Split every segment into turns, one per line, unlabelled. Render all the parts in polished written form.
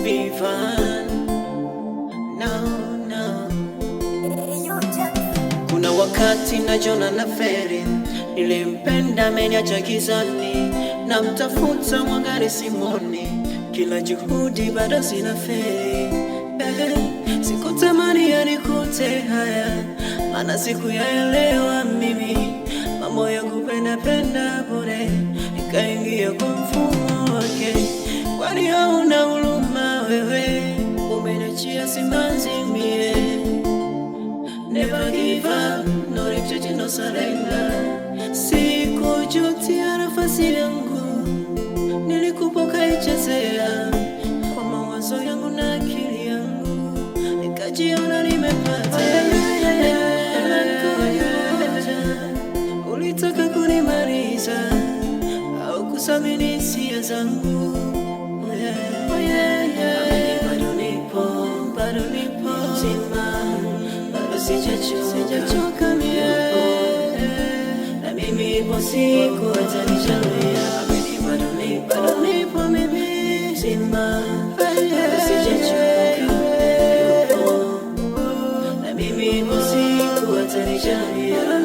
Vivan. No, no. Kuna wakati najiona na feri, nilimpenda ameniacha gizani, na mtafuta mwangari simoni, kila juhudi bado sina feri. Sikutamani yanikute haya, maana sikuyaelewa mimi, mambo ya kupenda penda bure, nikaingia kwa mfumo wake. Kwani hauna huruma wewe, umeniachia simanzi mie. Never give up, no retreat, no surrender. Sikujutia nafasi yangu, nilikupa ukaichezea kwa mawazo yangu na akili yangu, nikajiona nimepata. Ulitaka kunimaliza au kusamini hisia zangu. Bado nipo mzima, bado sijachoka mie, na mimi ipo siku atanijalia. Bado nipo mimi mzima, bado sijachoka, na mimi ipo siku atanijalia.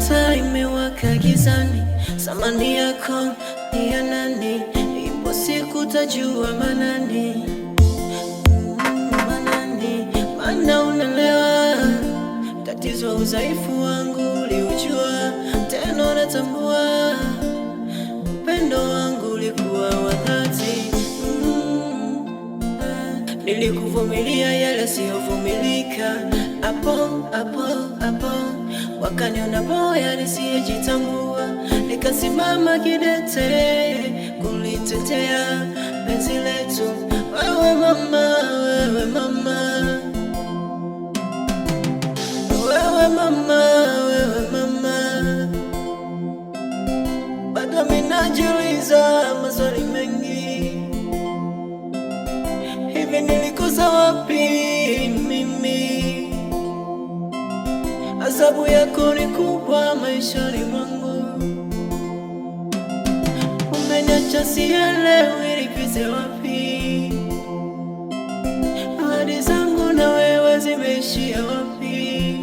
Taa imewaka gizani, samani yako ni ya nani? Ipo siku tajua manani, maana unalewa. Tatizo udhaifu wangu uliujua, tena unatambua upendo wangu ulikuwa wa dhati. Nilikuvumilia yale siyovumilika, hapo wakaniona boya nisiyejitambua, nikasimama kidete kulitetea penzi letu. Wewe mama, wewe mama, wewe mama, wewe mama, bado minajiuliza maswali mengi, hivi nilikosa wapi mimi? Adhabu yako ni kubwa maishani mwangu, umeniacha sielewi nipite wapi, ahadi zangu na wewe zimeishia wapi?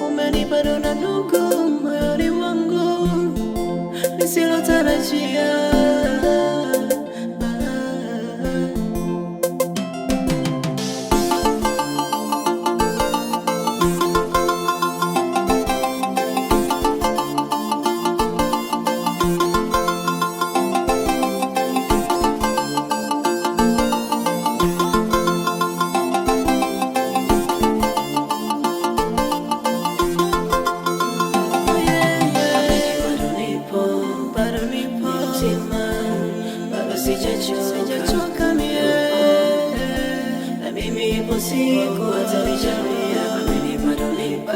Umenipa donda ndugu moyoni mwangu nisilotarajia. Sijachoka mie, na mimi ipo siku atanijalia. Bado nipo